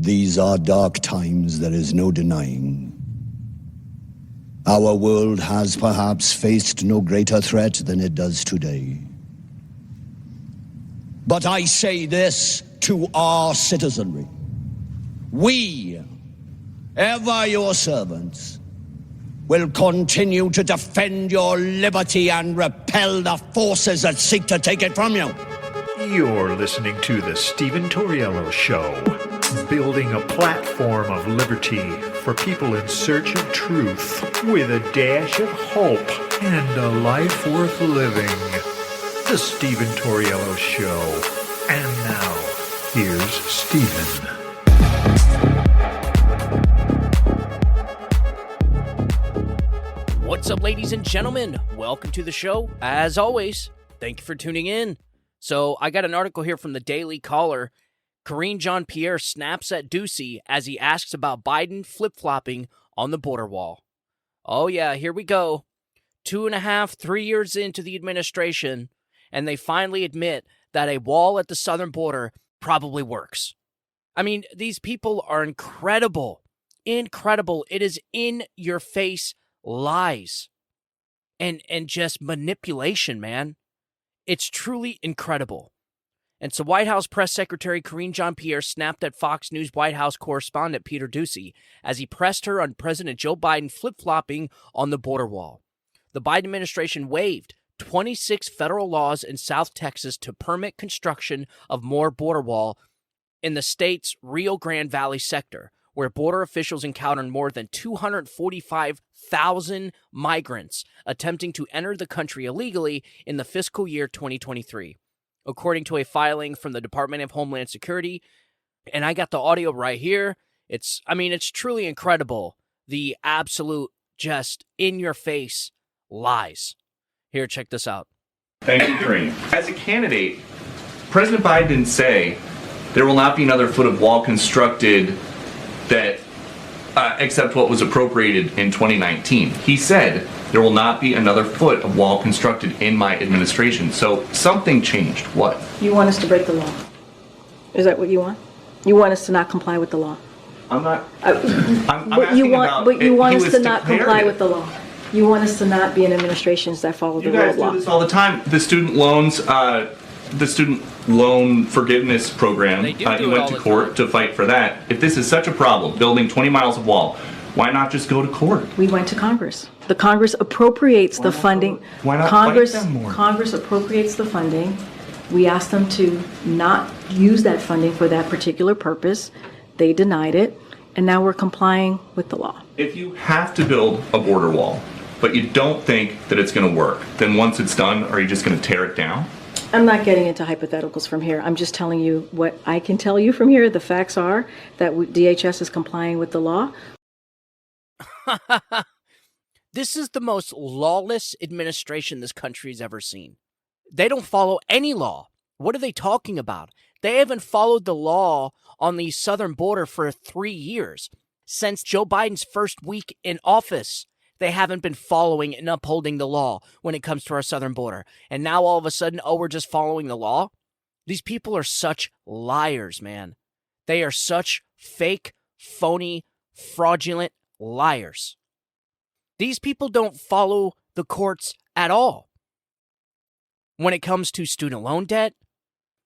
These are dark times, there is no denying. Our world has perhaps faced no greater threat than it does today. But I say this to our citizenry. We, ever your servants, will continue to defend your liberty and repel the forces that seek to take it from you. You're listening to The Stephen Tauriello Show, building a platform of liberty for people in search of truth with a dash of hope and a life worth living. The Stephen Tauriello Show. And now, here's Stephen. What's up, ladies and gentlemen? Welcome to the show. As always, thank you for tuning in. So I got an article here from the Daily Caller. Karine Jean-Pierre snaps at Ducey as he asks about Biden flip-flopping on the border wall. Oh yeah, here we go. 2.5, 3 years into the administration, and they finally admit that a wall at the southern border probably works. I mean, these people are incredible. Incredible. It is in-your-face lies and just manipulation, man. It's truly incredible. And so White House Press Secretary Karine Jean-Pierre snapped at Fox News White House correspondent Peter Doocy as he pressed her on President Joe Biden flip-flopping on the border wall. The Biden administration waived 26 federal laws in South Texas to permit construction of more border wall in the state's Rio Grande Valley sector, where border officials encountered more than 245,000 migrants attempting to enter the country illegally in the fiscal year 2023. According to a filing from the Department of Homeland Security, and I got the audio right here, it's truly incredible. The absolute, just in-your-face lies. Here, check this out. Thank you, Karine. As a candidate, President Biden didn't say there will not be another foot of wall constructed that except what was appropriated in 2019. He said there will not be another foot of wall constructed in my administration. So something changed. What? You want us to break the law? Is that what you want? You want us to not comply with the law? I'm not. But you want us to not comply with the law. You want us to not be in administrations that follow the rule of law. You guys do this all the time. The student loans, the student loan forgiveness program. You went to court to fight for that. If this is such a problem, building 20 miles of wall, why not just go to court? We went to Congress. The Congress appropriates the funding. Why not Congress, fight them more? Congress appropriates the funding. We asked them to not use that funding for that particular purpose. They denied it, and now we're complying with the law. If you have to build a border wall, but you don't think that it's going to work, then once it's done, are you just going to tear it down? I'm not getting into hypotheticals from here. I'm just telling you what I can tell you from here. The facts are that DHS is complying with the law. This is the most lawless administration this country's ever seen. They don't follow any law. What are they talking about? They haven't followed the law on the southern border for 3 years. Since Joe Biden's first week in office, they haven't been following and upholding the law when it comes to our southern border. And now all of a sudden, we're just following the law? These people are such liars, man. They are such fake, phony, fraudulent liars. These people don't follow the courts at all. When it comes to student loan debt,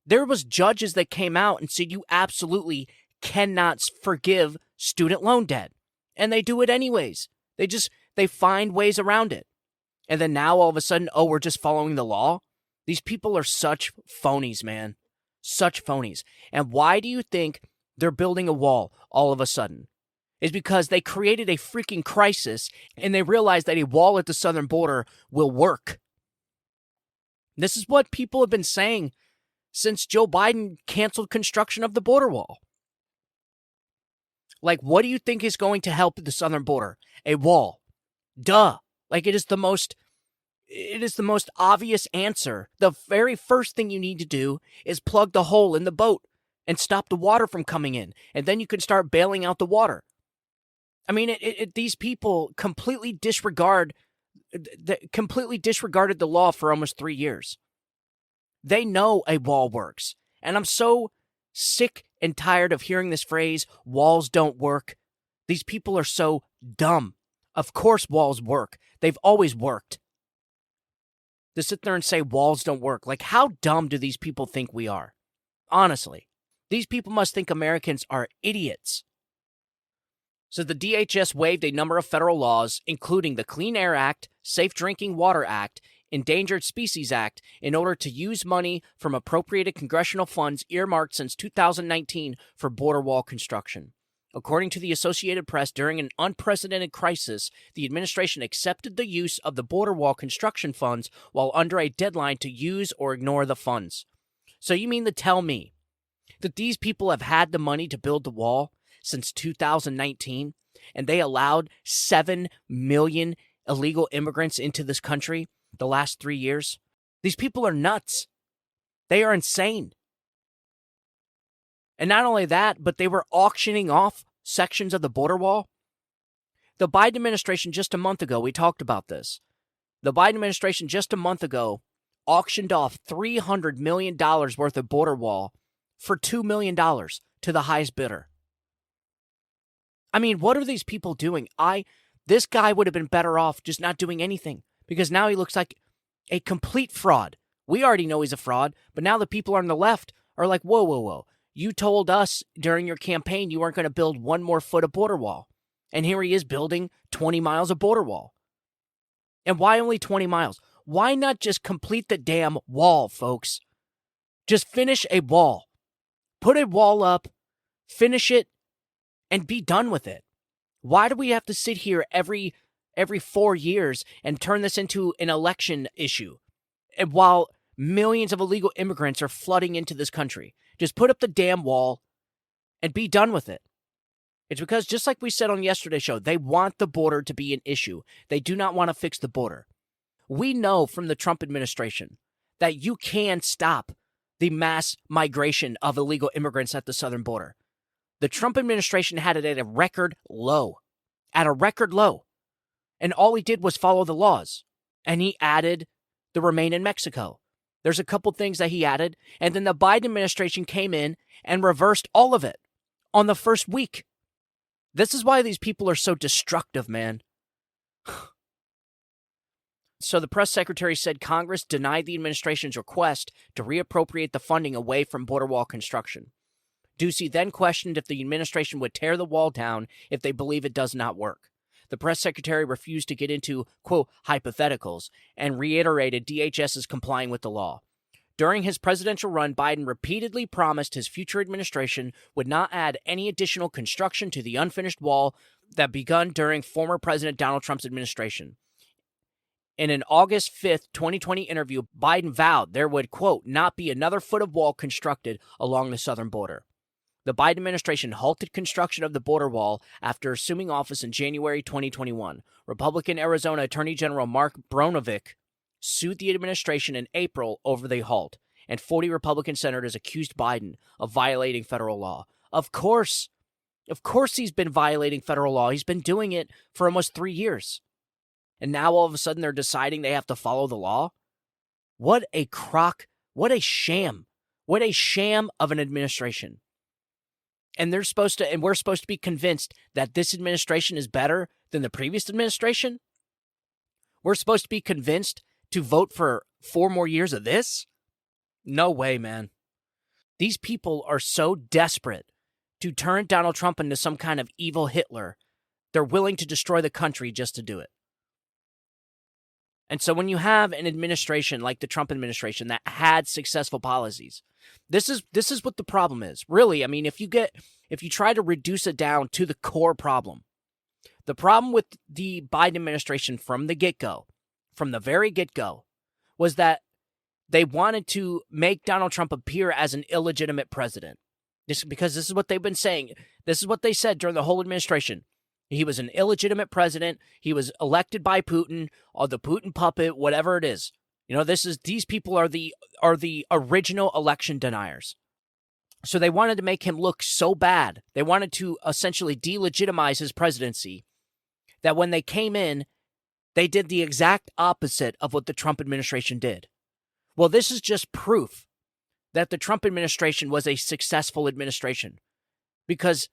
there was judges that came out and said you absolutely cannot forgive student loan debt. And they do it anyways. They find ways around it. And then now all of a sudden, we're just following the law? These people are such phonies, man. Such phonies. And why do you think they're building a wall all of a sudden? It's because they created a freaking crisis and they realized that a wall at the southern border will work. This is what people have been saying since Joe Biden canceled construction of the border wall. Like, what do you think is going to help the southern border? A wall. Duh. Like, it is the most obvious answer. The very first thing you need to do is plug the hole in the boat and stop the water from coming in. And then you can start bailing out the water. I mean, these people completely disregarded the law for almost 3 years. They know a wall works. And I'm so sick and tired of hearing this phrase, walls don't work. These people are so dumb. Of course walls work. They've always worked. To sit there and say walls don't work. Like, how dumb do these people think we are? Honestly, these people must think Americans are idiots. So the DHS waived a number of federal laws, including the Clean Air Act, Safe Drinking Water Act, Endangered Species Act, in order to use money from appropriated congressional funds earmarked since 2019 for border wall construction. According to the Associated Press, during an unprecedented crisis, the administration accepted the use of the border wall construction funds while under a deadline to use or ignore the funds. So you mean to tell me that these people have had the money to build the wall since 2019, and they allowed 7 million illegal immigrants into this country the last 3 years? These people are nuts. They are insane. And not only that, but they were auctioning off sections of the border wall. The Biden administration just a month ago, we talked about this. The Biden administration just a month ago auctioned off $300 million worth of border wall for $2 million to the highest bidder. I mean, what are these people doing? This guy would have been better off just not doing anything, because now he looks like a complete fraud. We already know he's a fraud, but now the people on the left are like, whoa, whoa, whoa. You told us during your campaign you weren't going to build one more foot of border wall. And here he is building 20 miles of border wall. And why only 20 miles? Why not just complete the damn wall, folks? Just finish a wall. Put a wall up, finish it, and be done with it. Why do we have to sit here every 4 years and turn this into an election issue? And while millions of illegal immigrants are flooding into this country, just put up the damn wall and be done with it. It's because, just like we said on yesterday's show, they want the border to be an issue. They do not want to fix the border. We know from the Trump administration that you can stop the mass migration of illegal immigrants at the southern border. The Trump administration had it at a record low. At a record low. And all he did was follow the laws. And he added the Remain in Mexico. There's a couple things that he added, and then the Biden administration came in and reversed all of it on the first week. This is why these people are so destructive, man. So the press secretary said Congress denied the administration's request to reappropriate the funding away from border wall construction. Ducey then questioned if the administration would tear the wall down if they believe it does not work. The press secretary refused to get into, quote, hypotheticals, and reiterated DHS is complying with the law. During his presidential run, Biden repeatedly promised his future administration would not add any additional construction to the unfinished wall that begun during former President Donald Trump's administration. In an August 5th, 2020 interview, Biden vowed there would, quote, not be another foot of wall constructed along the southern border. The Biden administration halted construction of the border wall after assuming office in January 2021. Republican Arizona Attorney General Mark Brnovich sued the administration in April over the halt, and 40 Republican senators accused Biden of violating federal law. Of course he's been violating federal law. He's been doing it for almost 3 years. And now all of a sudden they're deciding they have to follow the law? What a crock. What a sham. What a sham of an administration. And we're supposed to be convinced that this administration is better than the previous administration? We're supposed to be convinced to vote for 4 more years of this? No way, man. These people are so desperate to turn Donald Trump into some kind of evil Hitler, they're willing to destroy the country just to do it. And so when you have an administration like the Trump administration that had successful policies, this is what the problem is. Really, I mean, if you try to reduce it down to the core problem, the problem with the Biden administration from the very get-go, was that they wanted to make Donald Trump appear as an illegitimate president. Because this is what they've been saying. This is what they said during the whole administration. He was an illegitimate president. He was elected by Putin, or the Putin puppet, whatever it is. You know, these people are the original election deniers. So they wanted to make him look so bad. They wanted to essentially delegitimize his presidency, that when they came in, they did the exact opposite of what the Trump administration did. Well, this is just proof that the Trump administration was a successful administration. Because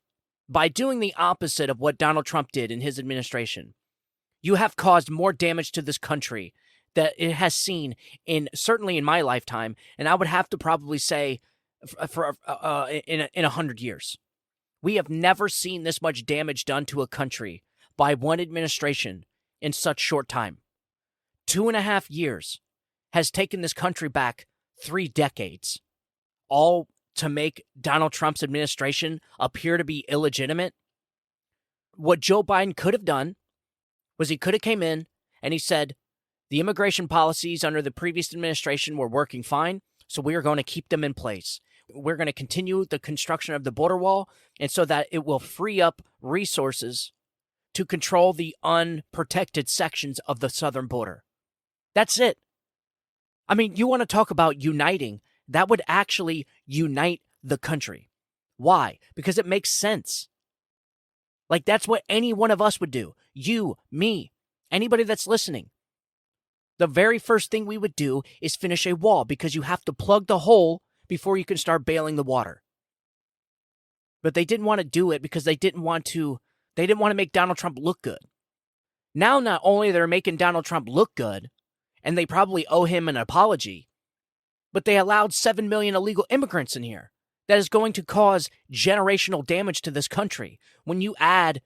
by doing the opposite of what Donald Trump did in his administration, you have caused more damage to this country that it has seen certainly in my lifetime, and I would have to probably say in 100 years. We have never seen this much damage done to a country by one administration in such short time. 2.5 years has taken this country back 3 decades, all to make Donald Trump's administration appear to be illegitimate. What Joe Biden could have done was he could have came in and he said, the immigration policies under the previous administration were working fine, so we are going to keep them in place. We're going to continue the construction of the border wall, and so that it will free up resources to control the unprotected sections of the southern border. That's it. I mean, you want to talk about uniting, that would actually unite the country. Why? Because it makes sense. Like, that's what any one of us would do. You, me, anybody that's listening. The very first thing we would do is finish a wall, because you have to plug the hole before you can start bailing the water. But they didn't want to do it because they didn't want to make Donald Trump look good. Now, not only they're making Donald Trump look good, and they probably owe him an apology, but they allowed 7 million illegal immigrants in here. That is going to cause generational damage to this country. When you add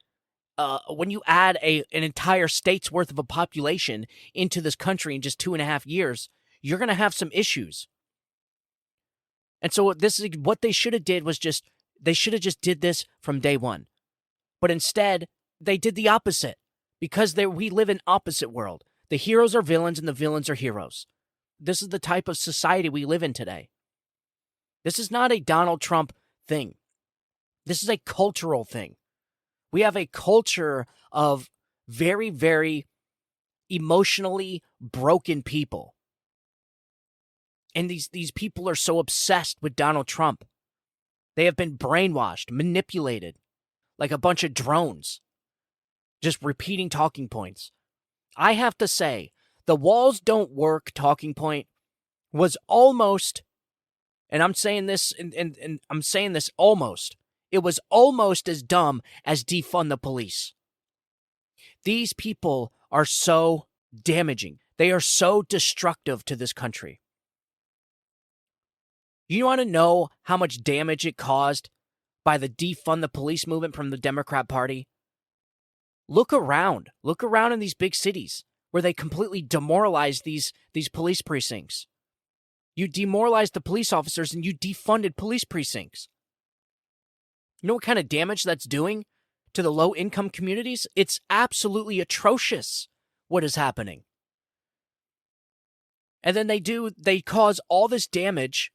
an entire state's worth of a population into this country in just 2.5 years, you're going to have some issues. And so this is what they should have did was they should have just did this from day one. But instead, they did the opposite, because we live in opposite world. The heroes are villains and the villains are heroes. This is the type of society we live in today. This is not a Donald Trump thing. This is a cultural thing. We have a culture of very, very emotionally broken people. And these people are so obsessed with Donald Trump. They have been brainwashed, manipulated, like a bunch of drones, just repeating talking points. I have to say, the walls don't work talking point was almost, and I'm saying this, and I'm saying this almost, it was almost as dumb as defund the police. These people are so damaging. They are so destructive to this country. You want to know how much damage it caused by the defund the police movement from the Democrat Party? Look around. Look around in these big cities where they completely demoralized these police precincts. You demoralized the police officers and you defunded police precincts. You know what kind of damage that's doing to the low-income communities? It's absolutely atrocious what is happening. And then they cause all this damage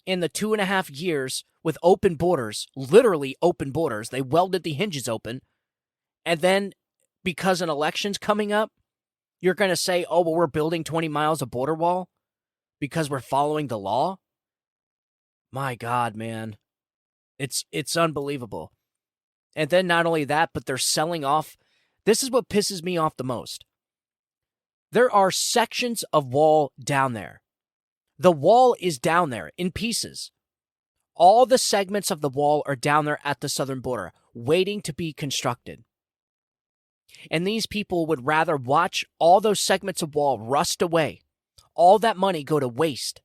in the 2.5 years with open borders, literally open borders. They welded the hinges open. And then because an election's coming up, you're going to say, oh, well, we're building 20 miles of border wall because we're following the law? My God, man. It's unbelievable. And then not only that, but they're selling off. This is what pisses me off the most. There are sections of wall down there. The wall is down there in pieces. All the segments of the wall are down there at the southern border, waiting to be constructed. And these people would rather watch all those segments of wall rust away, all that money go to waste,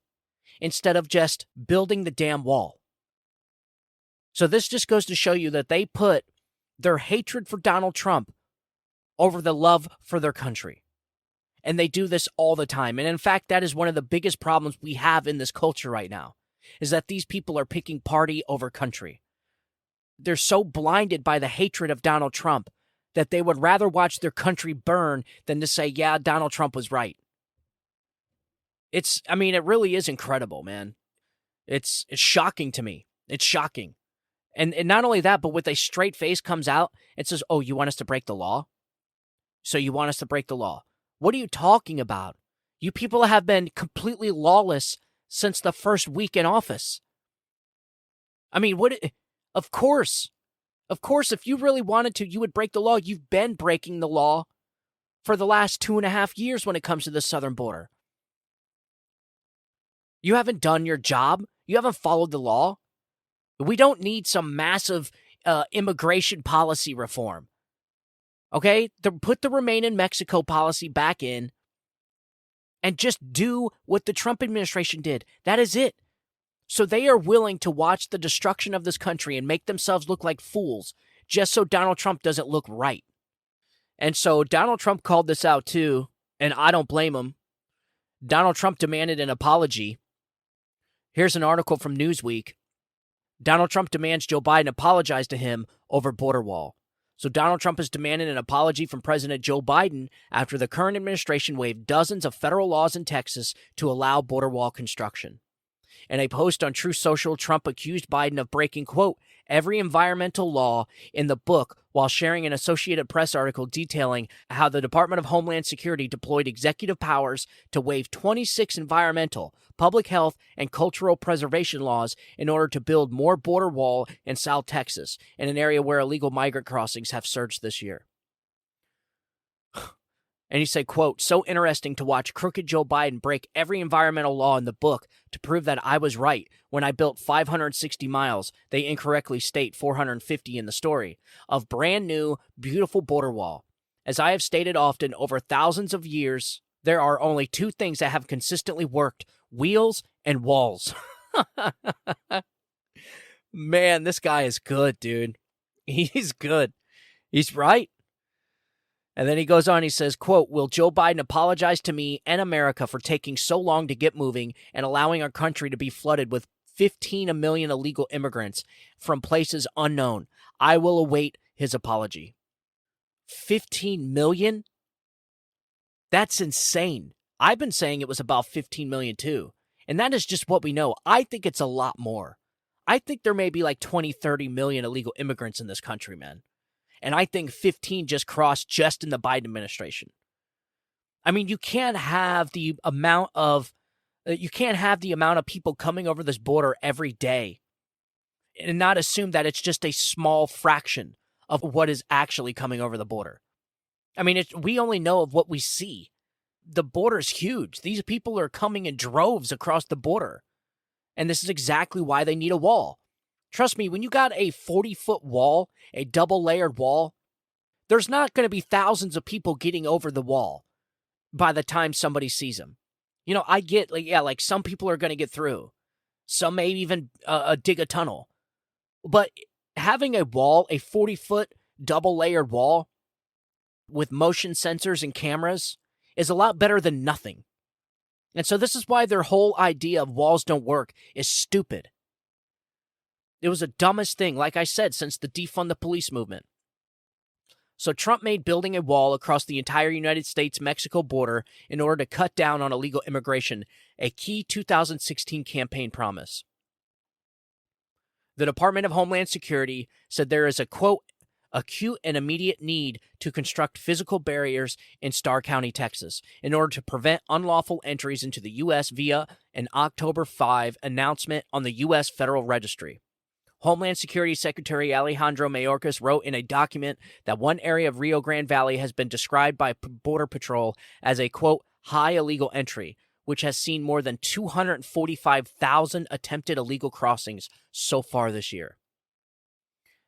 instead of just building the damn wall. So this just goes to show you that they put their hatred for Donald Trump over the love for their country. And they do this all the time. And in fact, that is one of the biggest problems we have in this culture right now, is that these people are picking party over country. They're so blinded by the hatred of Donald Trump that they would rather watch their country burn than to say, yeah, Donald Trump was right. It really is incredible, man. It's shocking to me. It's shocking. And not only that, but with a straight face comes out and says, oh, you want us to break the law? So you want us to break the law? What are you talking about? You people have been completely lawless since the first week in office. I mean, of course, if you really wanted to, you would break the law. You've been breaking the law for the last 2.5 years when it comes to the southern border. You haven't done your job. You haven't followed the law. We don't need some massive immigration policy reform. Okay? Put the Remain in Mexico policy back in and just do what the Trump administration did. That is it. So they are willing to watch the destruction of this country and make themselves look like fools just so Donald Trump doesn't look right. And so Donald Trump called this out too, and I don't blame him. Donald Trump demanded an apology. Here's an article from Newsweek. Donald Trump demands Joe Biden apologize to him over border wall. So Donald Trump has demanded an apology from President Joe Biden after the current administration waived dozens of federal laws in Texas to allow border wall construction. In a post on Truth Social, Trump accused Biden of breaking, quote, every environmental law in the book while sharing an Associated Press article detailing how the Department of Homeland Security deployed executive powers to waive 26 environmental, public health, and cultural preservation laws in order to build more border wall in South Texas, in an area where illegal migrant crossings have surged this year. And he said, quote, so interesting to watch crooked Joe Biden break every environmental law in the book to prove that I was right when I built 560 miles, they incorrectly state 450 in the story, of brand new, beautiful border wall. As I have stated often, over thousands of years, there are only two things that have consistently worked, wheels and walls. Man, this guy is good, dude. He's good. He's right. And then he goes on, he says, quote, will Joe Biden apologize to me and America for taking so long to get moving and allowing our country to be flooded with 15 million illegal immigrants from places unknown? I will await his apology. 15 million? That's insane. I've been saying it was about 15 million too. And that is just what we know. I think it's a lot more. I think there may be like 20, 30 million illegal immigrants in this country, man. And I think 15 just crossed just in the Biden administration. I mean, you can't have the amount of people coming over this border every day and not assume that it's just a small fraction of what is actually coming over the border. I mean, we only know of what we see. The border's huge. These people are coming in droves across the border. And this is exactly why they need a wall. Trust me, when you got a 40-foot wall, a double-layered wall, there's not going to be thousands of people getting over the wall by the time somebody sees them. You know, I get, like some people are going to get through. Some may even dig a tunnel. But having a wall, a 40-foot double-layered wall with motion sensors and cameras is a lot better than nothing. And so this is why their whole idea of walls don't work is stupid. It was the dumbest thing, like I said, since the defund the police movement. So Trump made building a wall across the entire United States-Mexico border in order to cut down on illegal immigration, a key 2016 campaign promise. The Department of Homeland Security said there is a, quote, acute and immediate need to construct physical barriers in Starr County, Texas, in order to prevent unlawful entries into the U.S. via an October 5 announcement on the U.S. Federal Registry. Homeland Security Secretary Alejandro Mayorkas wrote in a document that one area of Rio Grande Valley has been described by Border Patrol as a, quote, high illegal entry, which has seen more than 245,000 attempted illegal crossings so far this year.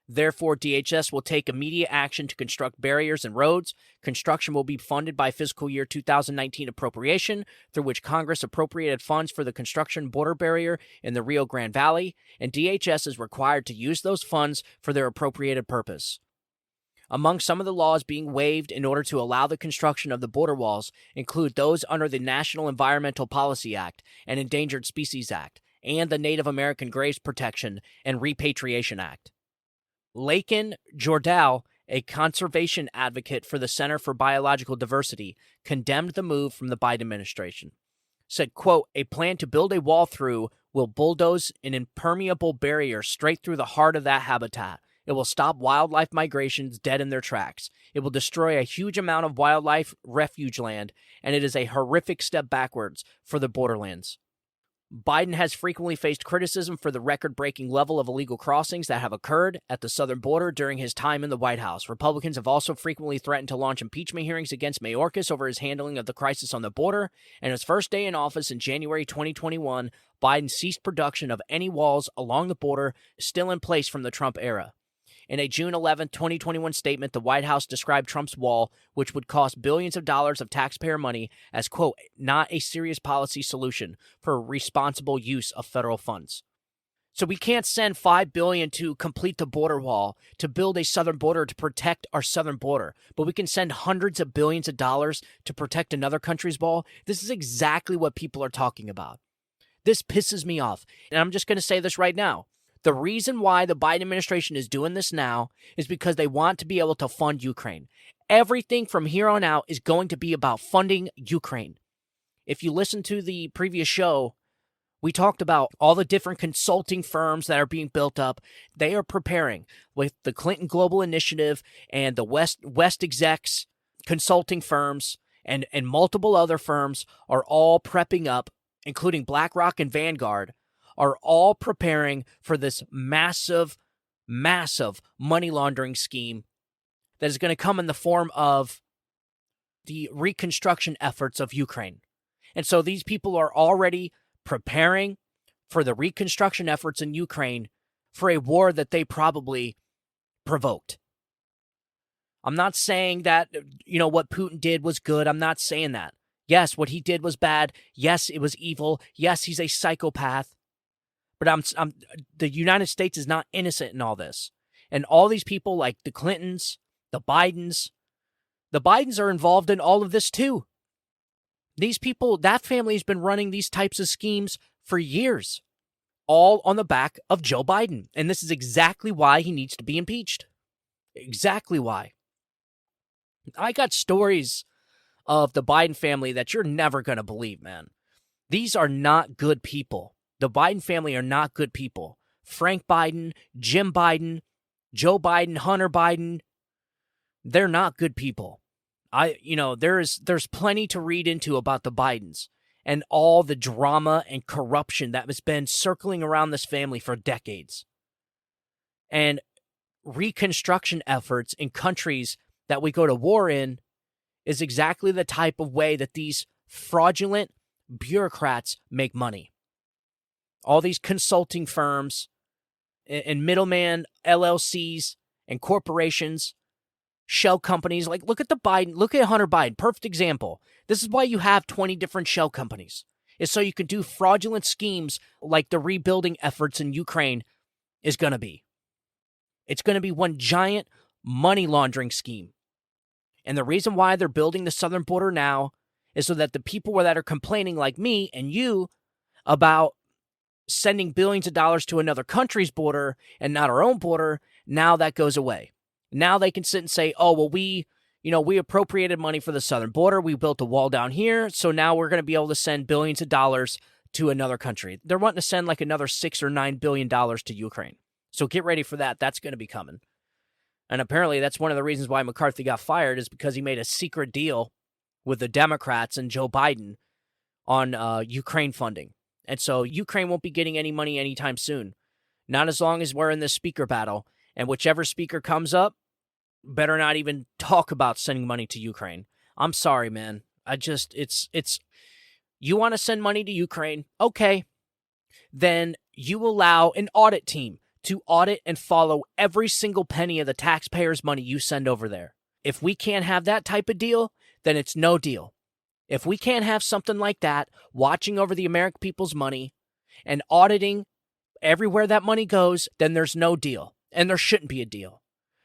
Therefore, DHS will take immediate action to construct barriers and roads. Construction will be funded by fiscal year 2019 appropriation, through which Congress appropriated funds for the construction border barrier in the Rio Grande Valley, and DHS is required to use those funds for their appropriated purpose. Among some of the laws being waived in order to allow the construction of the border walls include those under the National Environmental Policy Act and Endangered Species Act, and the Native American Graves Protection and Repatriation Act. Lakin Jordal, a conservation advocate for the Center for Biological Diversity, condemned the move from the Biden administration. Said, quote, a plan to build a wall through will bulldoze an impermeable barrier straight through the heart of that habitat. It will stop wildlife migrations dead in their tracks. It will destroy a huge amount of wildlife refuge land, and it is a horrific step backwards for the borderlands. Biden has frequently faced criticism for the record-breaking level of illegal crossings that have occurred at the southern border during his time in the White House. Republicans have also frequently threatened to launch impeachment hearings against Mayorkas over his handling of the crisis on the border. And his first day in office in January 2021, Biden ceased production of any walls along the border still in place from the Trump era. In a June 11, 2021 statement, the White House described Trump's wall, which would cost billions of dollars of taxpayer money, as, quote, not a serious policy solution for responsible use of federal funds. So we can't send $5 billion to complete the border wall, to build a southern border to protect our southern border, but we can send hundreds of billions of dollars to protect another country's wall. This is exactly what people are talking about. This pisses me off, and I'm just going to say this right now. The reason why the Biden administration is doing this now is because they want to be able to fund Ukraine. Everything from here on out is going to be about funding Ukraine. If you listen to the previous show, we talked about all the different consulting firms that are being built up. They are preparing with the Clinton Global Initiative and the West Execs consulting firms and multiple other firms are all prepping up, including BlackRock and Vanguard, are all preparing for this massive, massive money laundering scheme that is going to come in the form of the reconstruction efforts of Ukraine. And so these people are already preparing for the reconstruction efforts in Ukraine for a war that they probably provoked. I'm not saying that, what Putin did was good. I'm not saying that. Yes, what he did was bad. Yes, it was evil. Yes, he's a psychopath. But the United States is not innocent in all this. And all these people like the Clintons, the Bidens are involved in all of this too. These people, that family has been running these types of schemes for years, all on the back of Joe Biden. And this is exactly why he needs to be impeached. Exactly why. I got stories of the Biden family that you're never going to believe, man. These are not good people. The Biden family are not good people. Frank Biden, Jim Biden, Joe Biden, Hunter Biden, they're not good people. There's plenty to read into about the Bidens and all the drama and corruption that has been circling around this family for decades. And reconstruction efforts in countries that we go to war in is exactly the type of way that these fraudulent bureaucrats make money. All these consulting firms and middleman LLCs and corporations, shell companies, like look at Hunter Biden, perfect example. This is why you have 20 different shell companies. Is so you can do fraudulent schemes like the rebuilding efforts in Ukraine is going to be. It's going to be one giant money laundering scheme. And the reason why they're building the southern border now is so that the people that are complaining like me and you about sending billions of dollars to another country's border and not our own border, now that goes away. Now they can sit and say, oh, well, we appropriated money for the southern border. We built a wall down here. So now we're going to be able to send billions of dollars to another country. They're wanting to send like another $6 or $9 billion to Ukraine. So get ready for that. That's going to be coming. And apparently that's one of the reasons why McCarthy got fired is because he made a secret deal with the Democrats and Joe Biden on Ukraine funding. And so Ukraine won't be getting any money anytime soon. Not as long as we're in this speaker battle. And whichever speaker comes up, better not even talk about sending money to Ukraine. I'm sorry, man. You want to send money to Ukraine? Okay. Then you allow an audit team to audit and follow every single penny of the taxpayers' money you send over there. If we can't have that type of deal, then it's no deal. If we can't have something like that, watching over the American people's money and auditing everywhere that money goes, then there's no deal. And there shouldn't be a deal.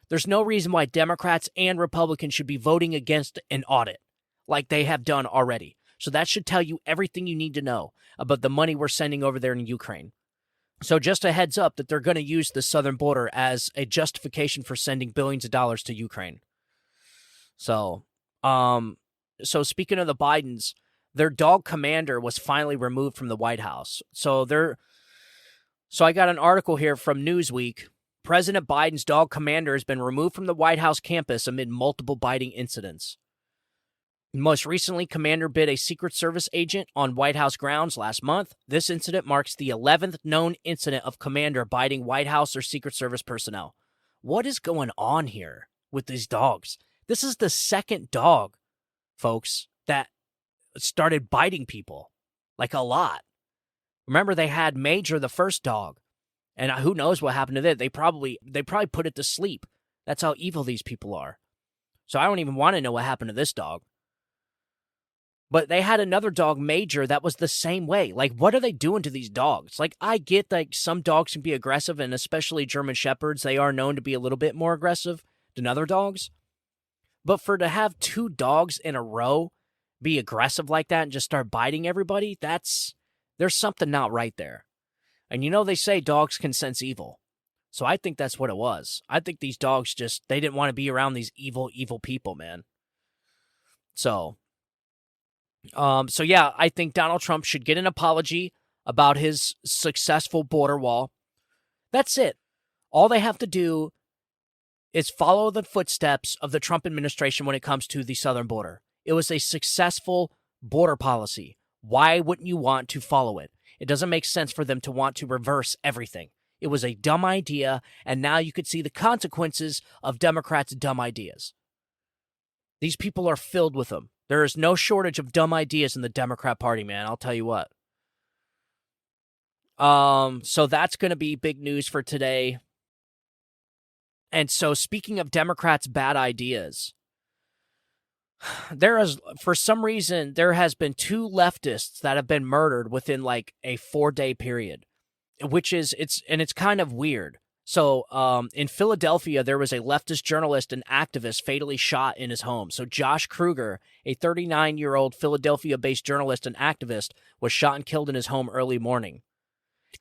There's no reason why Democrats and Republicans should be voting against an audit like they have done already. So that should tell you everything you need to know about the money we're sending over there in Ukraine. So just a heads up that they're going to use the southern border as a justification for sending billions of dollars to Ukraine. So speaking of the Bidens, their dog commander was finally removed from the White House. So I got an article here from Newsweek. President Biden's dog commander has been removed from the White House campus amid multiple biting incidents. Most recently, Commander bit a Secret Service agent on White House grounds last month. This incident marks the 11th known incident of Commander biting White House or Secret Service personnel. What is going on here with these dogs? This is the second dog, folks, that started biting people, like a lot. Remember, they had Major, the first dog, and who knows what happened to that. They probably put it to sleep. That's how evil these people are. So I don't even want to know what happened to this dog. But they had another dog, Major, that was the same way. Like, what are they doing to these dogs? Like, I get that some dogs can be aggressive, and especially German Shepherds, they are known to be a little bit more aggressive than other dogs. But to have two dogs in a row be aggressive like that and just start biting everybody, there's something not right there. And they say dogs can sense evil. So I think that's what it was. I think these dogs they didn't want to be around these evil, evil people, man. So yeah, I think Donald Trump should get an apology about his successful border wall. That's it. All they have to do is follow the footsteps of the Trump administration when it comes to the southern border. It was a successful border policy. Why wouldn't you want to follow it? It doesn't make sense for them to want to reverse everything. It was a dumb idea, and now you could see the consequences of Democrats' dumb ideas. These people are filled with them. There is no shortage of dumb ideas in the Democrat Party, man. I'll tell you what. So that's going to be big news for today. And so speaking of Democrats' bad ideas, for some reason, there has been 2 leftists that have been murdered within like a 4-day period, it's kind of weird. So in Philadelphia, there was a leftist journalist and activist fatally shot in his home. So Josh Kruger, a 39-year-old Philadelphia-based journalist and activist, was shot and killed in his home early morning.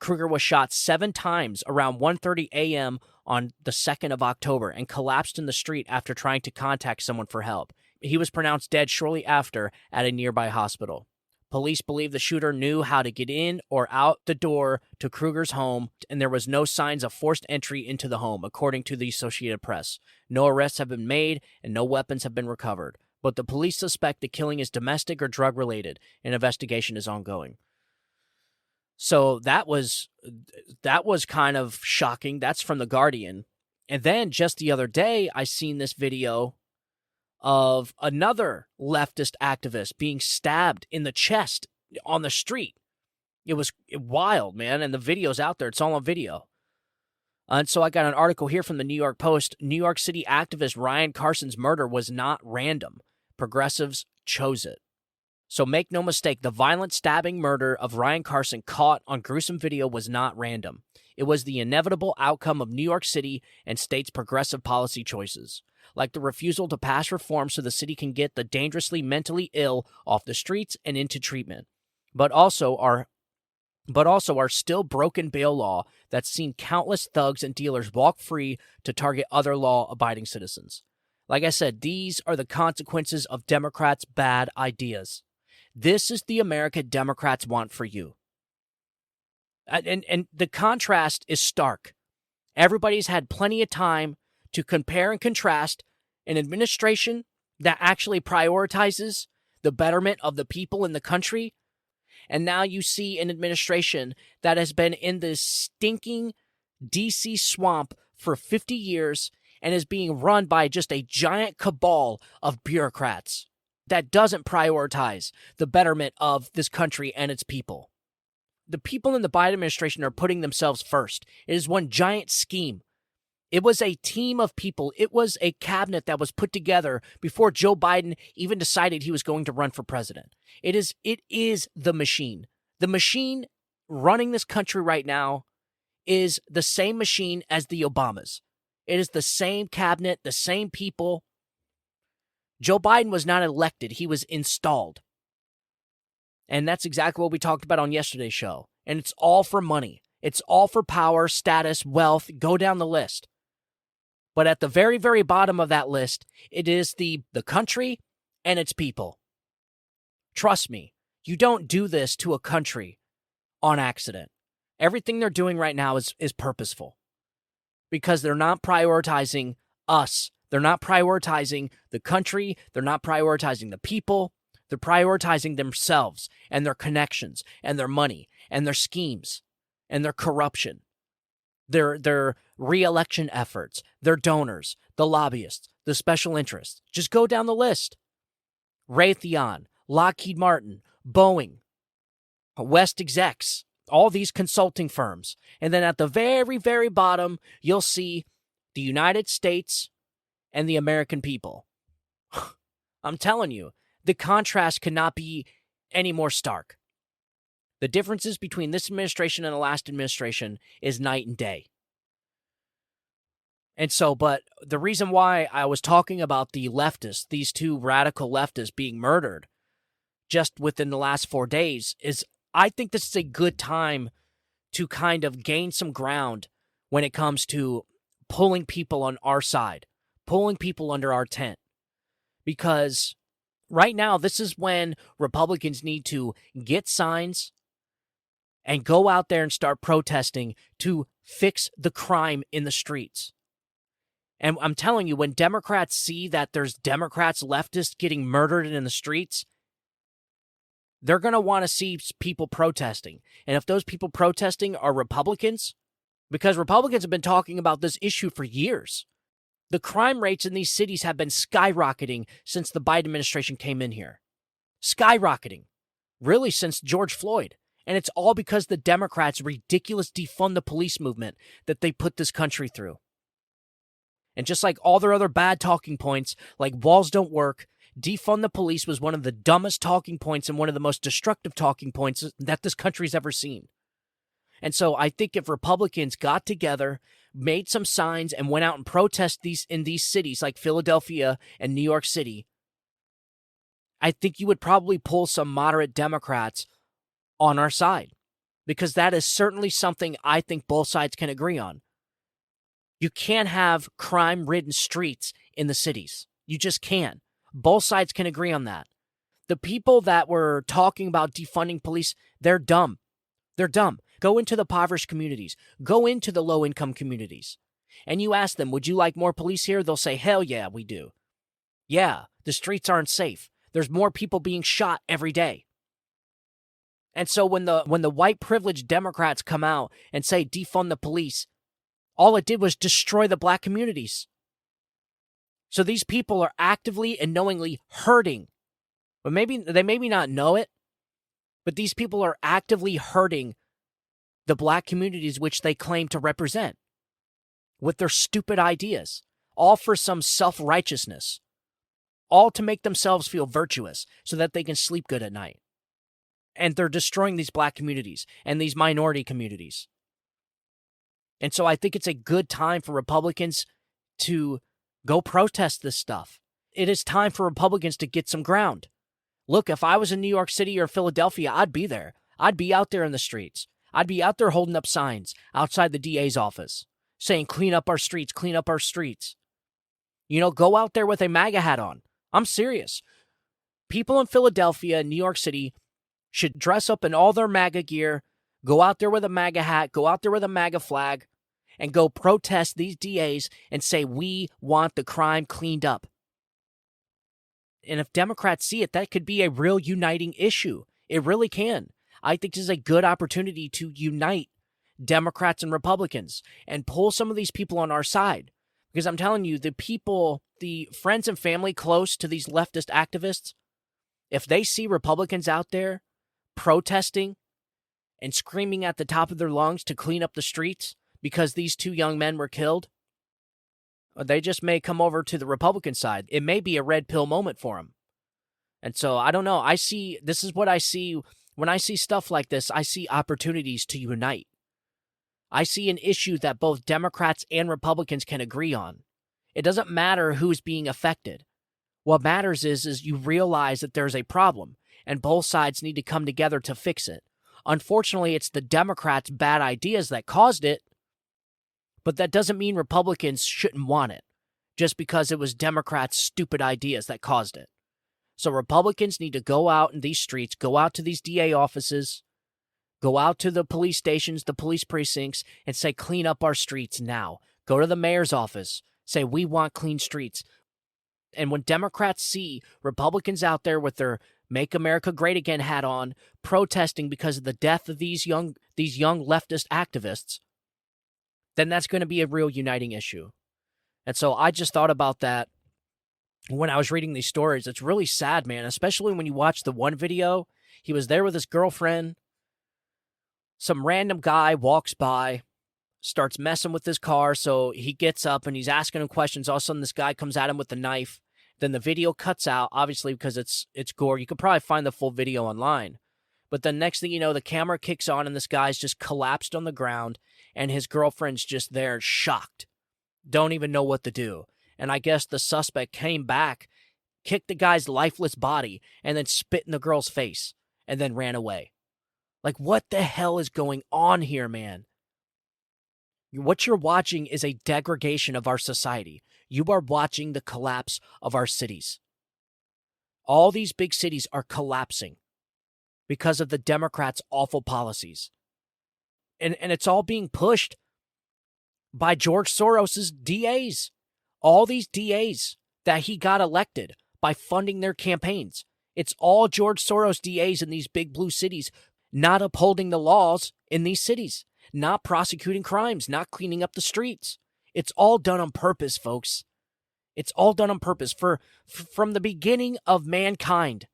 Kruger was shot 7 times around 1:30 a.m. on the 2nd of October and collapsed in the street after trying to contact someone for help. He was pronounced dead shortly after at a nearby hospital. Police believe the shooter knew how to get in or out the door to Kruger's home, and there was no signs of forced entry into the home, according to the Associated Press. No arrests have been made, and no weapons have been recovered. But the police suspect the killing is domestic or drug-related. An investigation is ongoing. So that was kind of shocking. That's from The Guardian. And then just the other day, I seen this video of another leftist activist being stabbed in the chest on the street. It was wild, man, and the video's out there. It's all on video. And so I got an article here from the New York Post. New York City activist Ryan Carson's murder was not random. Progressives chose it. So make no mistake, the violent stabbing murder of Ryan Carson caught on gruesome video was not random. It was the inevitable outcome of New York City and state's progressive policy choices, like the refusal to pass reform so the city can get the dangerously mentally ill off the streets and into treatment, but also our still broken bail law that's seen countless thugs and dealers walk free to target other law-abiding citizens. Like I said, these are the consequences of Democrats' bad ideas. This is the America Democrats want for you. And the contrast is stark. Everybody's had plenty of time to compare and contrast an administration that actually prioritizes the betterment of the people in the country. And now you see an administration that has been in this stinking D.C. swamp for 50 years and is being run by just a giant cabal of bureaucrats that doesn't prioritize the betterment of this country and its people. The people in the Biden administration are putting themselves first. It is one giant scheme. It was a team of people. It was a cabinet that was put together before Joe Biden even decided he was going to run for president. It is the machine. The machine running this country right now is the same machine as the Obamas. It is the same cabinet, the same people. Joe Biden was not elected. He was installed. And that's exactly what we talked about on yesterday's show. And it's all for money. It's all for power, status, wealth. Go down the list. But at the very, very bottom of that list, it is the country and its people. Trust me, you don't do this to a country on accident. Everything they're doing right now is purposeful. Because they're not prioritizing us, They're not prioritizing the country. They're not prioritizing the people. They're prioritizing themselves and their connections and their money and their schemes and their corruption, their re-election efforts, their donors, the lobbyists, the special interests. Just go down the list. Raytheon, Lockheed Martin, Boeing, West Execs, all these consulting firms. And then at the very, very bottom, you'll see the United States and the American people. I'm telling you, the contrast cannot be any more stark. The differences between this administration and the last administration is night and day. And so, but the reason why I was talking about the leftists, these two radical leftists being murdered just within the last 4 days, is I think this is a good time to kind of gain some ground when it comes to pulling people on our side, pulling people under our tent. Because right now, this is when Republicans need to get signs and go out there and start protesting to fix the crime in the streets. And I'm telling you, when Democrats see that there's Democrats, leftists getting murdered in the streets, they're going to want to see people protesting. And if those people protesting are Republicans, because Republicans have been talking about this issue for years, the crime rates in these cities have been skyrocketing since the Biden administration came in here. Skyrocketing. Really, since George Floyd. And it's all because the Democrats' ridiculous defund the police movement that they put this country through. And just like all their other bad talking points, like walls don't work, defund the police was one of the dumbest talking points and one of the most destructive talking points that this country's ever seen. And so I think if Republicans got together, made some signs, and went out and protest in these cities like Philadelphia and New York City, I think you would probably pull some moderate Democrats on our side. Because that is certainly something I think both sides can agree on. You can't have crime-ridden streets in the cities. You just can't. Both sides can agree on that. The people that were talking about defunding police, they're dumb. They're dumb. Go into the impoverished communities. Go into the low-income communities. And you ask them, would you like more police here? They'll say, hell yeah, we do. Yeah, the streets aren't safe. There's more people being shot every day. And so when the white privileged Democrats come out and say defund the police, all it did was destroy the black communities. So these people are actively and knowingly hurting. But they maybe not know it, but these people are actively hurting the black communities which they claim to represent with their stupid ideas, all for some self-righteousness, all to make themselves feel virtuous so that they can sleep good at night. And they're destroying these black communities and these minority communities. And so I think it's a good time for Republicans to go protest this stuff. It is time for Republicans to get some ground. Look, if I was in New York City or Philadelphia, I'd be there. I'd be out there in the streets. I'd be out there holding up signs outside the DA's office saying, clean up our streets, clean up our streets. You know, go out there with a MAGA hat on. I'm serious. People in Philadelphia and New York City should dress up in all their MAGA gear, go out there with a MAGA hat, go out there with a MAGA flag, and go protest these DAs and say, we want the crime cleaned up. And if Democrats see it, that could be a real uniting issue. It really can. I think this is a good opportunity to unite Democrats and Republicans and pull some of these people on our side. Because I'm telling you, the people, the friends and family close to these leftist activists, if they see Republicans out there protesting and screaming at the top of their lungs to clean up the streets because these two young men were killed, they just may come over to the Republican side. It may be a red pill moment for them. And so, I don't know. This is what I see. When I see stuff like this, I see opportunities to unite. I see an issue that both Democrats and Republicans can agree on. It doesn't matter who's being affected. What matters is you realize that there's a problem, and both sides need to come together to fix it. Unfortunately, it's the Democrats' bad ideas that caused it, but that doesn't mean Republicans shouldn't want it, just because it was Democrats' stupid ideas that caused it. So Republicans need to go out in these streets, go out to these DA offices, go out to the police stations, the police precincts, and say, clean up our streets now. Go to the mayor's office, say, we want clean streets. And when Democrats see Republicans out there with their Make America Great Again hat on, protesting because of the death of these young leftist activists, then that's going to be a real uniting issue. And so I just thought about that when I was reading these stories. It's really sad, man, especially when you watch the one video. He was there with his girlfriend. Some random guy walks by, starts messing with his car, so he gets up and he's asking him questions. All of a sudden, this guy comes at him with a knife. Then the video cuts out, obviously, because it's gore. You could probably find the full video online. But the next thing you know, the camera kicks on and this guy's just collapsed on the ground and his girlfriend's just there shocked. Don't even know what to do. And I guess the suspect came back, kicked the guy's lifeless body, and then spit in the girl's face and then ran away. Like, what the hell is going on here, man? What you're watching is a degradation of our society. You are watching the collapse of our cities. All these big cities are collapsing because of the Democrats' awful policies. And it's all being pushed by George Soros's DAs. All these DAs that he got elected by funding their campaigns. It's all George Soros DAs in these big blue cities not upholding the laws in these cities, not prosecuting crimes, not cleaning up the streets. It's all done on purpose, folks. It's all done on purpose. From the beginning of mankind,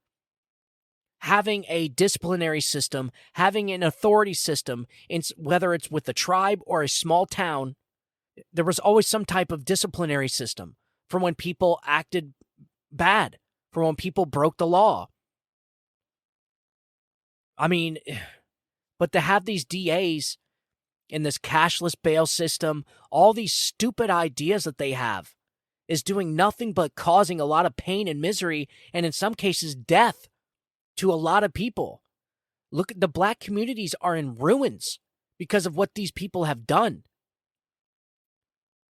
having a disciplinary system, having an authority system, whether it's with a tribe or a small town, there was always some type of disciplinary system from when people acted bad, from when people broke the law. I mean, but to have these DAs in this cashless bail system, all these stupid ideas that they have, is doing nothing but causing a lot of pain and misery, and in some cases, death to a lot of people. Look, the black communities are in ruins because of what these people have done.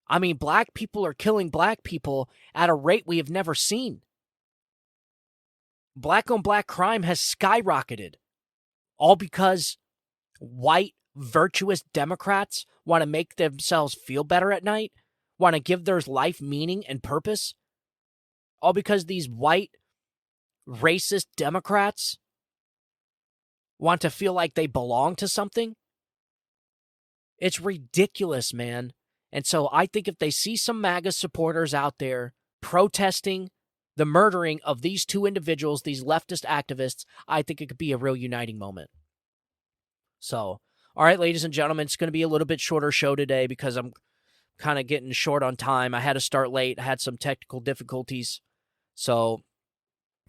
I mean, black people are killing black people at a rate we have never seen. Black-on-black crime has skyrocketed, all because white, virtuous Democrats want to make themselves feel better at night, want to give their life meaning and purpose, all because these white, racist Democrats want to feel like they belong to something. It's ridiculous, man. And so I think if they see some MAGA supporters out there protesting the murdering of these two individuals, these leftist activists, I think it could be a real uniting moment. So, all right, ladies and gentlemen, it's going to be a little bit shorter show today because I'm kind of getting short on time. I had to start late. I had some technical difficulties. So,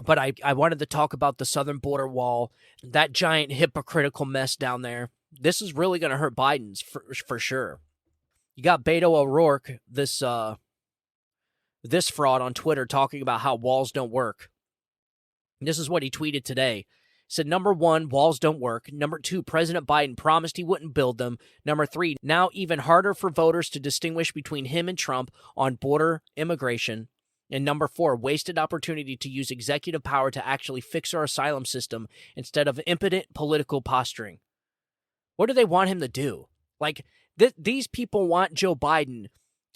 but I wanted to talk about the southern border wall, that giant hypocritical mess down there. This is really going to hurt Biden's for sure. You got Beto O'Rourke, this fraud on Twitter, talking about how walls don't work. And this is what he tweeted today. He said, number 1, walls don't work. Number 2, President Biden promised he wouldn't build them. Number 3, now even harder for voters to distinguish between him and Trump on border immigration. And number 4, wasted opportunity to use executive power to actually fix our asylum system instead of impotent political posturing. What do they want him to do? Like, these people want Joe Biden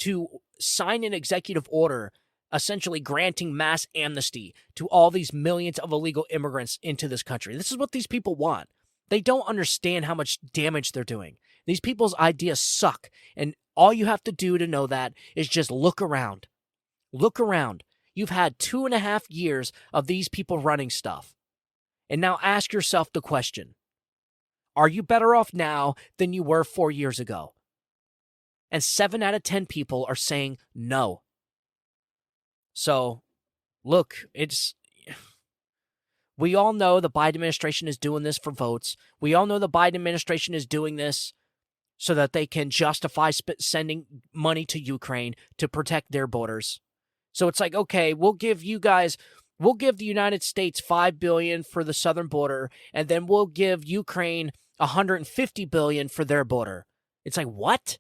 to sign an executive order essentially granting mass amnesty to all these millions of illegal immigrants into this country. This is what these people want. They don't understand how much damage they're doing. These people's ideas suck, and all you have to do to know that is just look around. Look around. You've had 2.5 years of these people running stuff. And now ask yourself the question, are you better off now than you were 4 years ago? And 7 out of 10 people are saying no. So, look, we all know the Biden administration is doing this for votes. We all know the Biden administration is doing this so that they can justify sending money to Ukraine to protect their borders. So it's like, okay, we'll give the United States $5 billion for the southern border, and then we'll give Ukraine $150 billion for their border. It's like, what?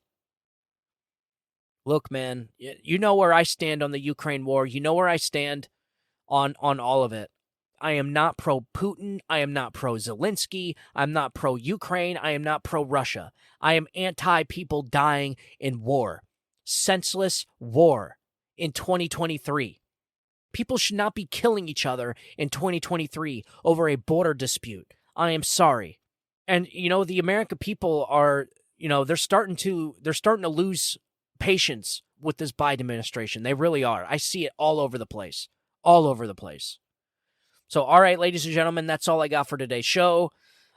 Look, man, you know where I stand on the Ukraine war. You know where I stand on all of it. I am not pro-Putin. I am not pro-Zelensky. I'm not pro-Ukraine. I am not pro-Russia. I am anti-people dying in war. senseless war in 2023. People should not be killing each other in 2023 over a border dispute. I am sorry. And, the American people are, they're starting to lose patience with this Biden administration. They really are. I see it all over the place. All over the place. So, all right, ladies and gentlemen, that's all I got for today's show.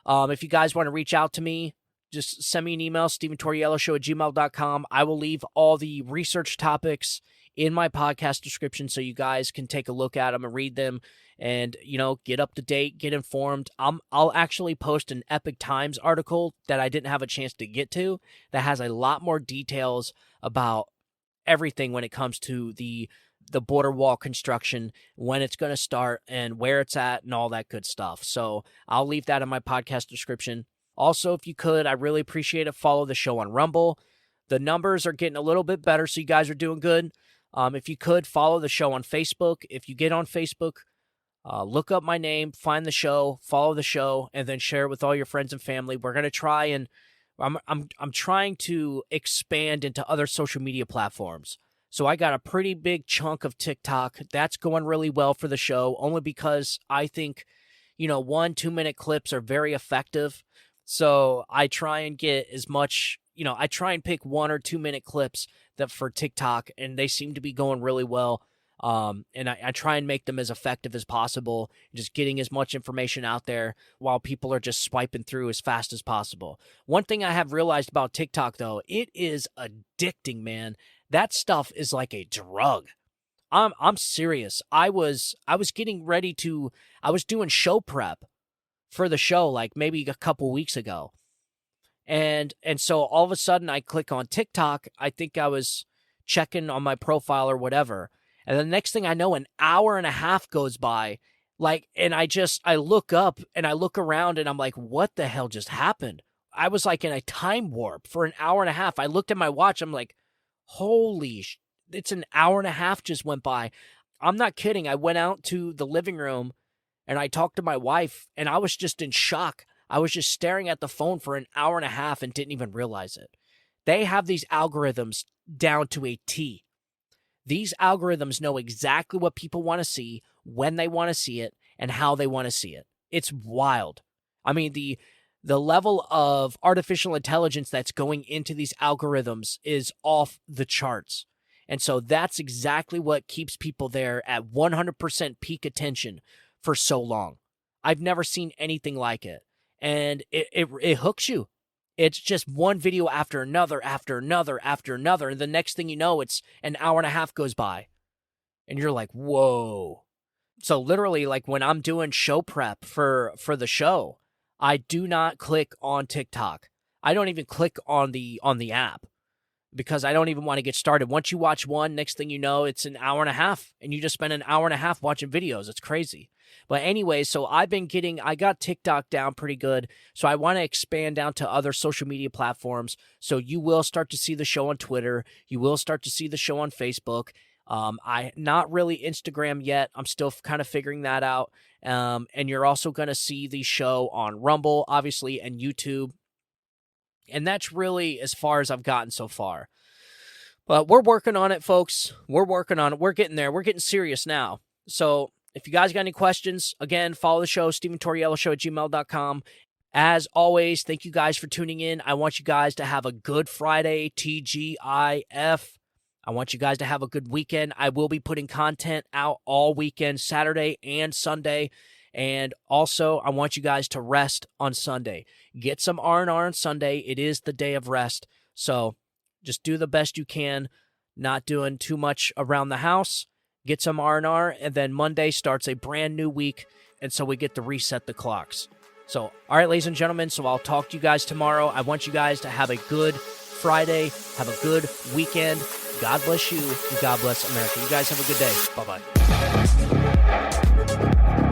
If you guys want to reach out to me, just send me an email, StephenTaurielloShow@gmail.com. I will leave all the research topics in my podcast description so you guys can take a look at them and read them and, get up to date, get informed. I'll actually post an Epic Times article that I didn't have a chance to get to that has a lot more details about everything when it comes to the border wall construction, when it's going to start and where it's at and all that good stuff. So I'll leave that in my podcast description. Also, if you could, I really appreciate it. Follow the show on Rumble. The numbers are getting a little bit better, so you guys are doing good. If you could, follow the show on Facebook. If you get on Facebook, look up my name, find the show, follow the show, and then share it with all your friends and family. We're going to try and I'm trying to expand into other social media platforms. So I got a pretty big chunk of TikTok. That's going really well for the show, only because I think, 1-2 minute clips are very effective. So I try and get as much, I try and pick 1 or 2 minute clips that for TikTok, and they seem to be going really well. And I try and make them as effective as possible, just getting as much information out there while people are just swiping through as fast as possible. One thing I have realized about TikTok, though, it is addicting, man. That stuff is like a drug. I'm serious. I was getting ready to, I was doing show prep for the show like maybe a couple weeks ago. And so all of a sudden I click on TikTok. I think I was checking on my profile or whatever. And the next thing I know, an hour and a half goes by. And I look up and I look around and I'm like, what the hell just happened? I was like in a time warp for an hour and a half. I looked at my watch. I'm like, it's an hour and a half just went by. I'm not kidding. I went out to the living room and I talked to my wife and I was just in shock. I was just staring at the phone for an hour and a half and didn't even realize it. They have these algorithms down to a T. These algorithms know exactly what people want to see, when they want to see it, and how they want to see it. It's wild. I mean, the level of artificial intelligence that's going into these algorithms is off the charts. And so that's exactly what keeps people there at 100% peak attention for so long. I've never seen anything like it. And it hooks you. It's just one video after another, after another, after another. And the next thing you know, it's an hour and a half goes by. And you're like, whoa. So literally, like when I'm doing show prep for the show, I do not click on TikTok. I don't even click on the app because I don't even want to get started. Once you watch one, next thing you know, it's an hour and a half. And you just spend an hour and a half watching videos. It's crazy. But anyway, so I got TikTok down pretty good. So I want to expand down to other social media platforms. So you will start to see the show on Twitter. You will start to see the show on Facebook. Not really Instagram yet. I'm still kind of figuring that out. And you're also going to see the show on Rumble, obviously, and YouTube. And that's really as far as I've gotten so far. But we're working on it, folks. We're working on it. We're getting there. We're getting serious now. So if you guys got any questions, again, follow the show, StephenTaurielloShow@gmail.com. As always, thank you guys for tuning in. I want you guys to have a good Friday, TGIF. I want you guys to have a good weekend. I will be putting content out all weekend, Saturday and Sunday. And also, I want you guys to rest on Sunday. Get some R&R on Sunday. It is the day of rest. So just do the best you can, not doing too much around the house. Get some R&R, and then Monday starts a brand new week, and so we get to reset the clocks. So, all right, ladies and gentlemen, so I'll talk to you guys tomorrow. I want you guys to have a good Friday, have a good weekend. God bless you, and God bless America. You guys have a good day. Bye-bye.